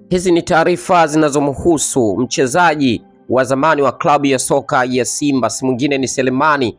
Hizi ni taarifa zinazomhusu mchezaji wa zamani wa klabu ya soka ya Simba, si mwingine ni Selemani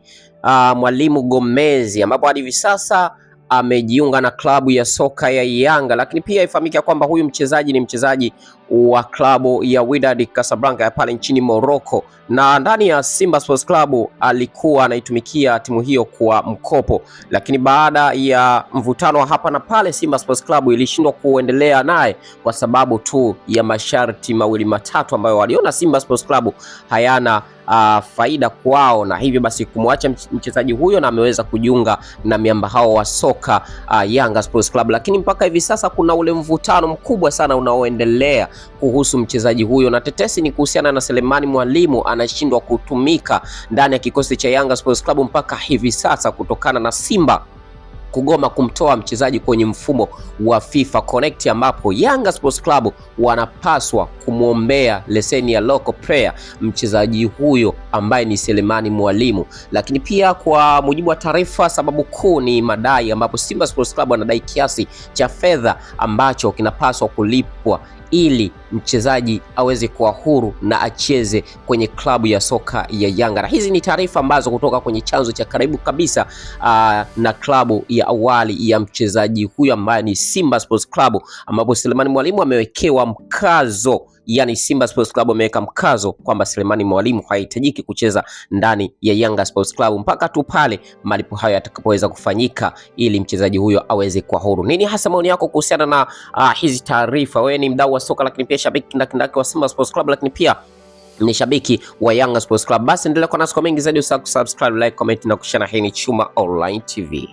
Mwalimu Gomez, ambapo hadi hivi sasa amejiunga na klabu ya soka ya Yanga, lakini pia ifahamike kwamba huyu mchezaji ni mchezaji wa klabu ya Wydad Casablanca ya pale nchini Morocco, na ndani ya Simba Sports Club alikuwa anaitumikia timu hiyo kwa mkopo, lakini baada ya mvutano hapa na pale Simba Sports Club ilishindwa kuendelea naye kwa sababu tu ya masharti mawili matatu ambayo waliona Simba Sports Club hayana faida kwao, na hivyo basi kumwacha mchezaji huyo na ameweza kujiunga na miamba hao wa soka Yanga Sports Club. Lakini mpaka hivi sasa kuna ule mvutano mkubwa sana unaoendelea kuhusu mchezaji huyo, na tetesi ni kuhusiana na Selemani Mwalimu anashindwa kutumika ndani ya kikosi cha Yanga Sports Club mpaka hivi sasa kutokana na Simba kugoma kumtoa mchezaji kwenye mfumo wa FIFA Connect, ambapo Yanga Sports Club wanapaswa kumwombea leseni ya local player mchezaji huyo ambaye ni Selemani Mwalimu. Lakini pia kwa mujibu wa taarifa, sababu kuu ni madai, ambapo Simba Sports Club wanadai kiasi cha fedha ambacho kinapaswa kulipwa ili mchezaji aweze kuwa huru na acheze kwenye klabu ya soka ya Yanga. Na hizi ni taarifa ambazo kutoka kwenye chanzo cha karibu kabisa na klabu ya awali ya mchezaji huyo ambaye ni Simba Sports Club, ambapo Selemani Mwalimu amewekewa mkazo, yani Simba Sports Club ameweka mkazo kwamba Selemani Mwalimu hahitajiki kucheza ndani ya Yanga Sports Club mpaka tu pale malipo hayo yatakapoweza kufanyika ili mchezaji huyo aweze kuwa huru. Nini hasa maoni yako kuhusiana na hizi taarifa? Wewe ni mdau wa soka, lakini pia shabiki kindakindaki wa Simba Sports Club, lakini pia ni shabiki wa Yanga Sports Club. Basi endelea kwa nasi kwa mengi zaidi, usahau kusubscribe, like, comment na kushare. Hii ni Chuma Online TV.